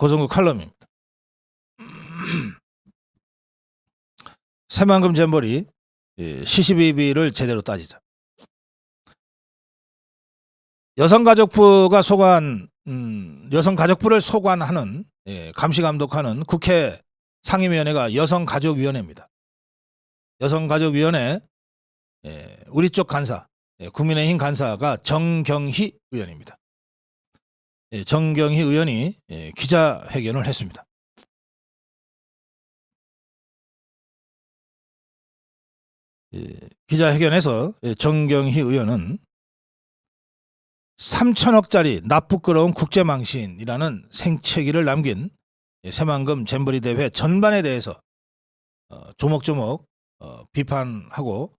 고성국 칼럼입니다. 새만금 잼버리 시시비비를 제대로 따지자. 여성가족부가 소관, 여성가족부를 소관하는 감시감독하는 국회 상임위원회가 여성가족위원회입니다. 여성가족위원회 우리 쪽 간사, 국민의힘 간사가 정경희 의원입니다. 정경희 의원이 기자회견을 했습니다. 기자회견에서 정경희 의원은 3천억짜리 납부끄러운 국제망신이라는 생채기를 남긴 새만금 잼버리 대회 전반에 대해서 조목조목 비판하고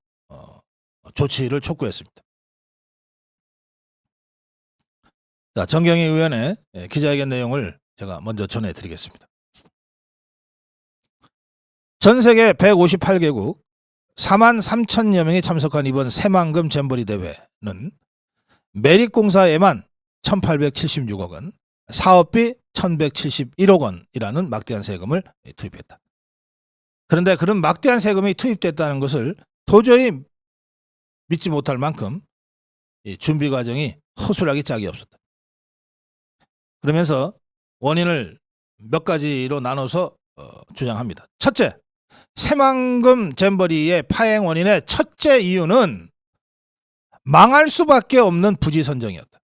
조치를 촉구했습니다. 자, 정경희 의원의 기자회견 내용을 제가 먼저 전해드리겠습니다. 전 세계 158개국 4만 3천여 명이 참석한 이번 새만금 잼버리 대회는 매립공사에만 1,876억 원, 사업비 1,171억 원이라는 막대한 세금을 투입했다. 그런데 그런 막대한 세금이 투입됐다는 것을 도저히 믿지 못할 만큼 준비 과정이 허술하기 짝이 없었다. 그러면서 원인을 몇 가지로 나눠서 주장합니다. 첫째, 새만금 잼버리의 파행 원인의 첫째 이유는 망할 수밖에 없는 부지 선정이었다.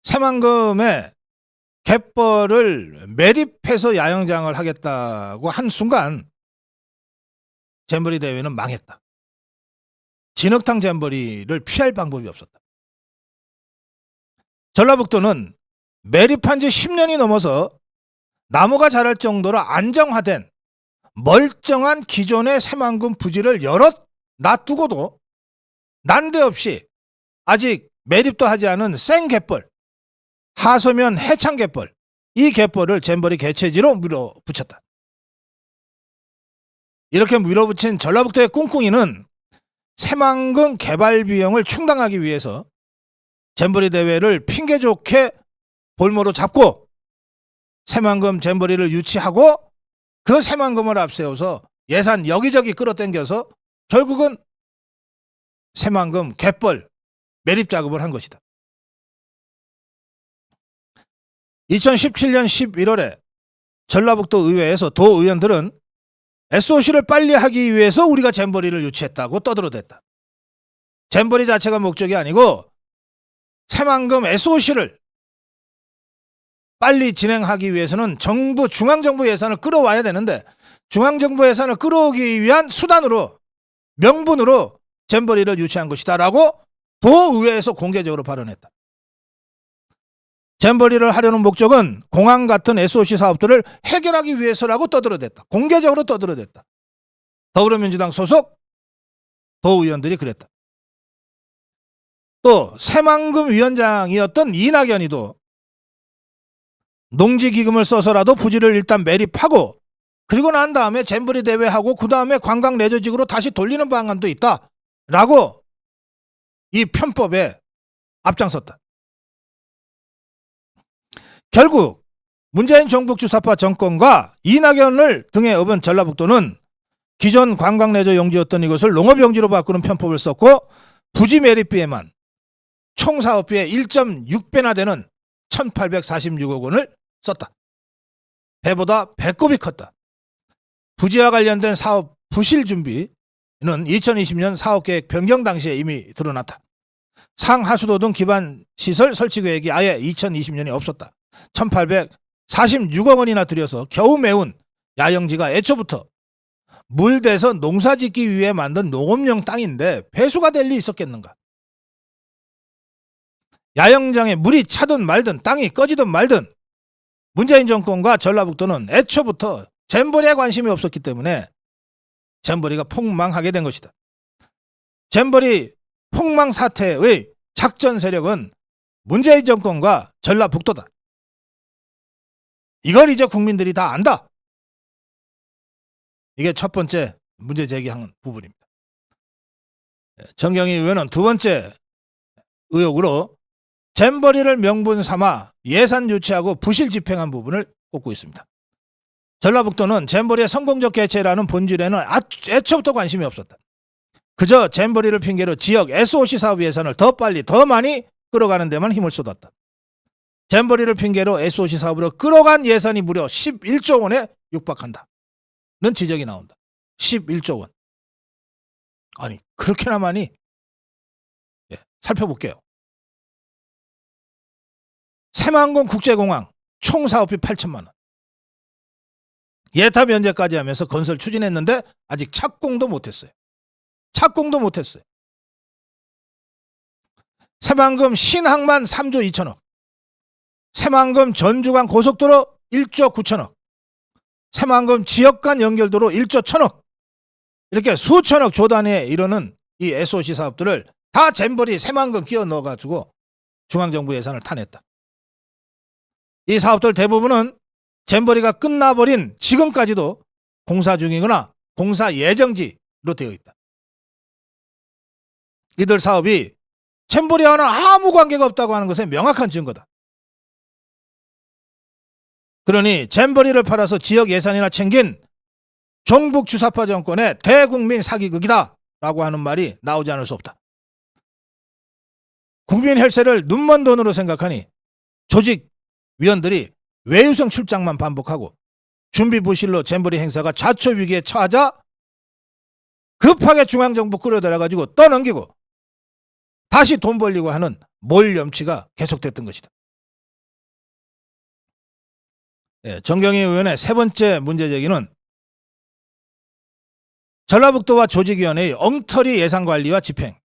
새만금의 갯벌을 매립해서 야영장을 하겠다고 한 순간 잼버리 대회는 망했다. 진흙탕 잼버리를 피할 방법이 없었다. 전라북도는 매립한 지 10년이 넘어서 나무가 자랄 정도로 안정화된 멀쩡한 기존의 새만금 부지를 여럿 놔두고도 난데없이 아직 매립도 하지 않은 생갯벌, 하소면 해창갯벌, 이 갯벌을 잼버리 개최지로 밀어붙였다. 이렇게 밀어붙인 전라북도의 꿍꿍이는 새만금 개발 비용을 충당하기 위해서 잼버리 대회를 핑계 좋게 볼모로 잡고 새만금 잼버리를 유치하고 그 새만금을 앞세워서 예산 여기저기 끌어당겨서 결국은 새만금 갯벌 매립 작업을 한 것이다. 2017년 11월에 전라북도 의회에서 도 의원들은 SOC를 빨리 하기 위해서 우리가 잼버리를 유치했다고 떠들어댔다. 잼버리 자체가 목적이 아니고 새만금 SOC를 빨리 진행하기 위해서는 중앙정부 예산을 끌어와야 되는데 중앙정부 예산을 끌어오기 위한 수단으로 명분으로 잼버리를 유치한 것이다 라고 도의회에서 공개적으로 발언했다. 잼버리를 하려는 목적은 공항 같은 SOC 사업들을 해결하기 위해서라고 떠들어댔다. 공개적으로 떠들어댔다. 더불어민주당 소속 도의원들이 그랬다. 또 새만금 위원장이었던 이낙연이도 농지기금을 써서라도 부지를 일단 매립하고 그리고 난 다음에 잼버리 대회하고 그 다음에 관광 레저지구로 다시 돌리는 방안도 있다 라고 이 편법에 앞장섰다. 결국 문재인 정부 주사파 정권과 이낙연을 등에 업은 전라북도는 기존 관광 레저 용지였던 이것을 농업용지로 바꾸는 편법을 썼고 부지 매립비에만 총 사업비의 1.6배나 되는 1,846억 원을 썼다. 배보다 배꼽이 컸다. 부지와 관련된 사업 부실 준비는 2020년 사업계획 변경 당시에 이미 드러났다. 상하수도 등 기반시설 설치 계획이 아예 2020년에 없었다. 1,846억 원이나 들여서 겨우 메운 야영지가 애초부터 물대서 농사 짓기 위해 만든 농업용 땅인데 배수가 될 리 있었겠는가. 야영장에 물이 차든 말든 땅이 꺼지든 말든 문재인 정권과 전라북도는 애초부터 잼버리에 관심이 없었기 때문에 잼버리가 폭망하게 된 것이다. 잼버리 폭망 사태의 작전 세력은 문재인 정권과 전라북도다. 이걸 이제 국민들이 다 안다. 이게 첫 번째 문제 제기한 부분입니다. 정경희 의원은 두 번째 의혹으로 잼버리를 명분 삼아 예산 유치하고 부실 집행한 부분을 꼽고 있습니다. 전라북도는 잼버리의 성공적 개최라는 본질에는 애초부터 관심이 없었다. 그저 잼버리를 핑계로 지역 SOC 사업 예산을 더 빨리 더 많이 끌어가는 데만 힘을 쏟았다. 잼버리를 핑계로 SOC 사업으로 끌어간 예산이 무려 11조 원에 육박한다. 는 지적이 나온다. 11조 원. 아니 그렇게나 많이? 살펴볼게요. 새만금 국제공항 총 사업비 8천만 원. 예타 면제까지 하면서 건설 추진했는데 아직 착공도 못했어요. 착공도 못했어요. 새만금 신항만 3조 2천억. 새만금 전주간 고속도로 1조 9천억. 새만금 지역 간 연결도로 1조 1천억. 이렇게 수천억 조 단위에 이르는 이 SOC 사업들을 다 잼버리 새만금 끼워 넣어가지고 중앙정부 예산을 타냈다. 이 사업들 대부분은 잼버리가 끝나버린 지금까지도 공사 중이거나 공사 예정지로 되어 있다. 이들 사업이 잼버리와는 아무 관계가 없다고 하는 것의 명확한 증거다. 그러니 잼버리를 팔아서 지역 예산이나 챙긴 종북 주사파 정권의 대국민 사기극이다 라고 하는 말이 나오지 않을 수 없다. 국민 혈세를 눈먼 돈으로 생각하니 조직위원들이 외유성 출장만 반복하고 준비 부실로 잼버리 행사가 좌초 위기에 처하자 급하게 중앙정부 끌어들여가지고 떠넘기고 다시 돈 벌리고 하는 몰염치가 계속됐던 것이다. 정경희 의원의 세 번째 문제제기는 전라북도와 조직위원회의 엉터리 예산관리와 집행입니다.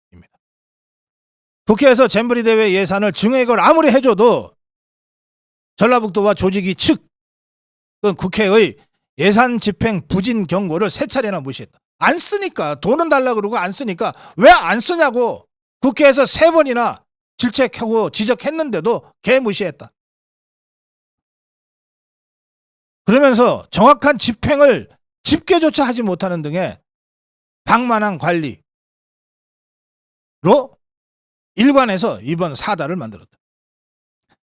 국회에서 잼버리 대회 예산을 증액을 아무리 해줘도 전라북도와 조직위 측 국회의 예산 집행 부진 경고를 세 차례나 무시했다. 안 쓰니까 돈은 달라 그러고 안 쓰니까 왜 안 쓰냐고 국회에서 세 번이나 질책하고 지적했는데도 개무시했다. 그러면서 정확한 집행을 집계조차 하지 못하는 등의 방만한 관리로 일관해서 이번 사달을 만들었다.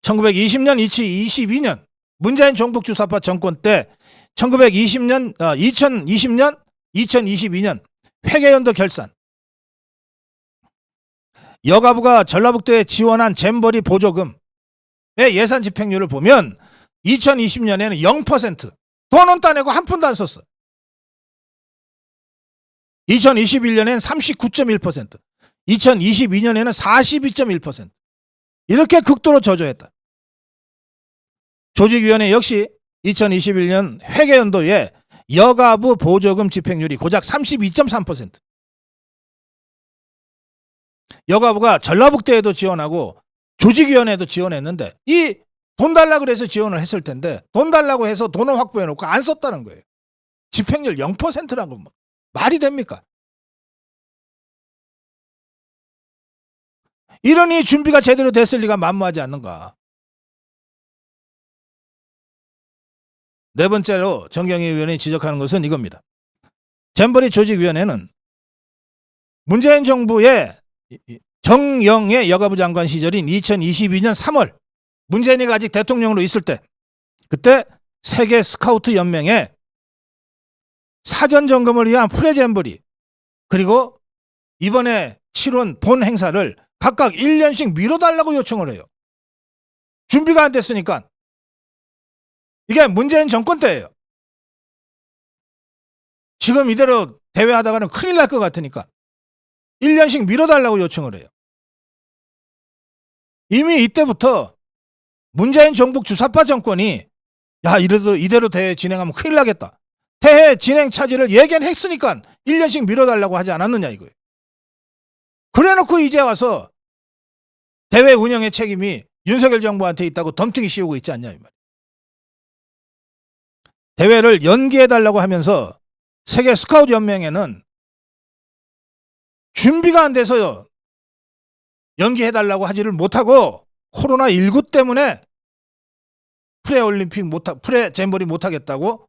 1920년, 2022년 문재인 종북 주사파 정권 때 2020년, 2022년 회계연도 결산 여가부가 전라북도에 지원한 잼버리 보조금의 예산 집행률을 보면 2020년에는 0%, 돈은 따내고 한 푼도 안 썼어. 2021년에는 39.1%, 2022년에는 42.1%. 이렇게 극도로 저조했다. 조직위원회 역시 2021년 회계연도에 여가부 보조금 집행률이 고작 32.3%. 여가부가 전라북도에도 지원하고 조직위원회에도 지원했는데 이 돈 달라고 해서 지원을 했을 텐데 돈 달라고 해서 돈을 확보해놓고 안 썼다는 거예요. 집행률 0%라고 말이 됩니까? 이러니 준비가 제대로 됐을 리가 만무하지 않는가. 네 번째로 정경희 의원이 지적하는 것은 이겁니다. 잼버리 조직위원회는 문재인 정부의 정영애 여가부 장관 시절인 2022년 3월 문재인이가 아직 대통령으로 있을 때 그때 세계 스카우트 연맹에 사전 점검을 위한 프레잼버리 그리고 이번에 치른 본 행사를 각각 1년씩 미뤄달라고 요청을 해요. 준비가 안 됐으니까. 이게 문재인 정권 때예요. 지금 이대로 대회하다가는 큰일 날 것 같으니까 1년씩 미뤄달라고 요청을 해요. 이미 이때부터 문재인 정북 주사파 정권이 야 이대로 대회 진행하면 큰일 나겠다. 대회 진행 차질을 예견했으니까 1년씩 미뤄달라고 하지 않았느냐 이거예요. 그래놓고 이제 와서 대회 운영의 책임이 윤석열 정부한테 있다고 덤탱이 씌우고 있지 않냐 이 말이에요. 대회를 연기해달라고 하면서 세계 스카우트 연맹에는 준비가 안 돼서 연기해달라고 하지를 못하고 코로나19 때문에 프레 잼버리 못하겠다고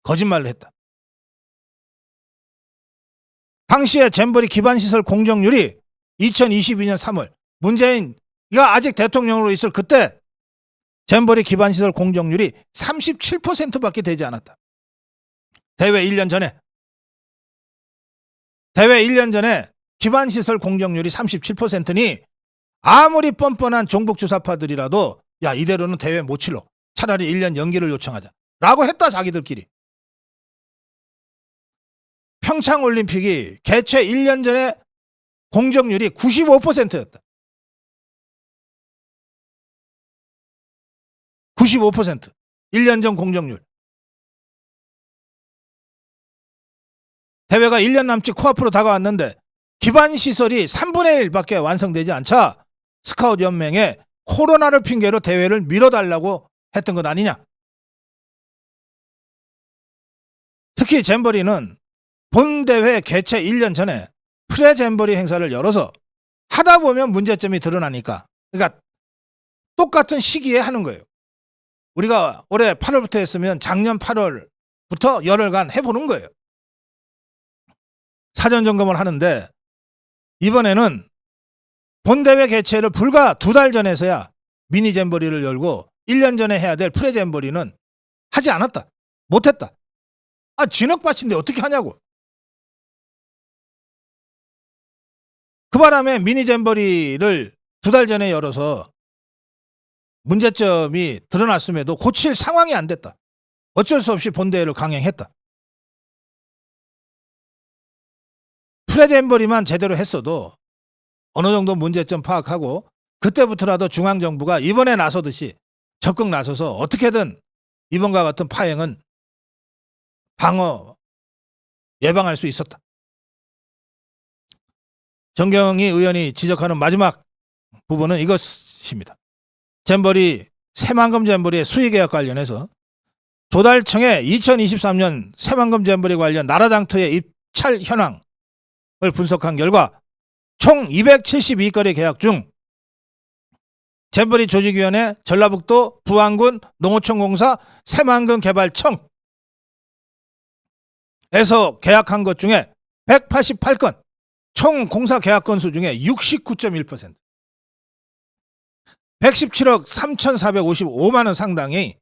거짓말을 했다. 당시에 잼버리 기반시설 공정률이 2022년 3월 문재인 이가 아직 대통령으로 있을 그때 잼버리 기반시설 공정률이 37%밖에 되지 않았다. 대회 1년 전에. 대회 1년 전에 기반시설 공정률이 37%니 아무리 뻔뻔한 종북주사파들이라도 야, 이대로는 대회 못 치러. 차라리 1년 연기를 요청하자. 라고 했다, 자기들끼리. 평창올림픽이 개최 1년 전에 공정률이 95%였다. 95%. 1년 전 공정률. 대회가 1년 남짓 코앞으로 다가왔는데 기반시설이 3분의 1밖에 완성되지 않자 스카우트 연맹에 코로나를 핑계로 대회를 미뤄달라고 했던 것 아니냐. 특히 잼버리는 본대회 개최 1년 전에 프레잼버리 행사를 열어서 하다 보면 문제점이 드러나니까, 그러니까 똑같은 시기에 하는 거예요. 우리가 올해 8월부터 했으면 작년 8월부터 열흘간 해보는 거예요. 사전 점검을 하는데 이번에는 본대회 개최를 불과 2달 전에서야 미니 잼버리를 열고 1년 전에 해야 될 프레잼버리는 하지 않았다. 못했다. 아, 진흙밭인데 어떻게 하냐고. 그 바람에 미니 잼버리를 2달 전에 열어서 문제점이 드러났음에도 고칠 상황이 안 됐다. 어쩔 수 없이 본대회를 강행했다. 프레잼버리만 제대로 했어도 어느 정도 문제점 파악하고 그때부터라도 중앙정부가 이번에 나서듯이 적극 나서서 어떻게든 이번과 같은 파행은 예방할 수 있었다. 정경희 의원이 지적하는 마지막 부분은 이것입니다. 잼버리, 새만금 잼버리의 수의계약 관련해서 조달청의 2023년 새만금 잼버리 관련 나라장터의 입찰 현황을 분석한 결과 총 272건의 계약 중 잼버리 조직위원회, 전라북도, 부안군, 농어촌공사, 새만금 개발청에서 계약한 것 중에 188건, 총 공사 계약 건수 중에 69.1%, 117억 3,455만 원 상당의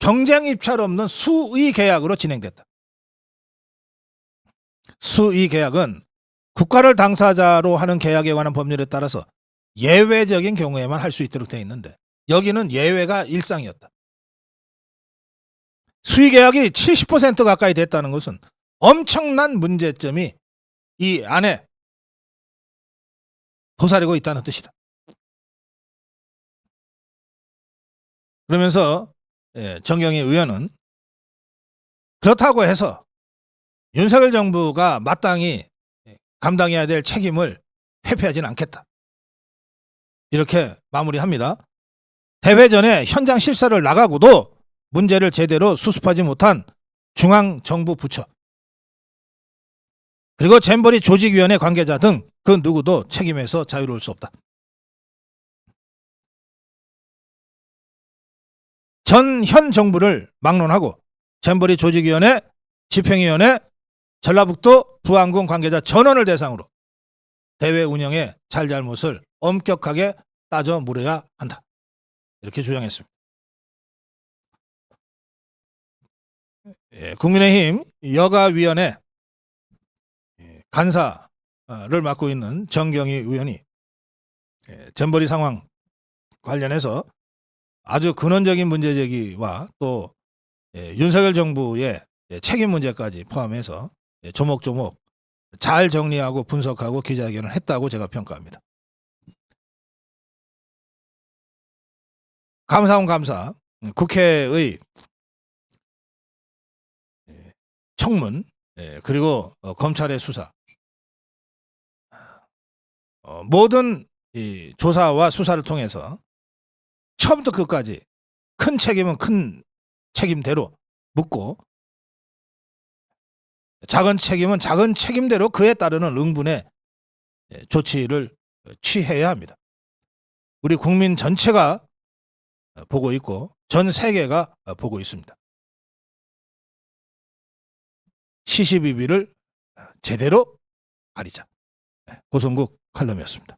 경쟁 입찰 없는 수의 계약으로 진행됐다. 수의 계약은 국가를 당사자로 하는 계약에 관한 법률에 따라서 예외적인 경우에만 할 수 있도록 되어 있는데 여기는 예외가 일상이었다. 수의 계약이 70% 가까이 됐다는 것은 엄청난 문제점이 이 안에 도사리고 있다는 뜻이다. 그러면서 정경희 의원은 그렇다고 해서 윤석열 정부가 마땅히 감당해야 될 책임을 회피하지는 않겠다. 이렇게 마무리합니다. 대회 전에 현장 실사를 나가고도 문제를 제대로 수습하지 못한 중앙정부 부처 그리고 잼버리 조직위원회 관계자 등 그 누구도 책임에서 자유로울 수 없다. 현 정부를 막론하고 잼버리 조직위원회, 집행위원회, 전라북도, 부안군 관계자 전원을 대상으로 대회 운영의 잘잘못을 엄격하게 따져 물어야 한다. 이렇게 주장했습니다. 국민의힘 여가위원회 간사를 맡고 있는 정경희 의원이 잼버리 상황 관련해서 아주 근원적인 문제 제기와 또 윤석열 정부의 책임 문제까지 포함해서 조목조목 잘 정리하고 분석하고 기자회견을 했다고 제가 평가합니다. 감사원 감사, 국회의 청문, 그리고 검찰의 수사, 모든 이 조사와 수사를 통해서 처음부터 끝까지 큰 책임은 큰 책임대로 묻고 작은 책임은 작은 책임대로 그에 따르는 응분의 조치를 취해야 합니다. 우리 국민 전체가 보고 있고 전 세계가 보고 있습니다. 시시비비를 제대로 가리자. 고성국 칼럼이었습니다.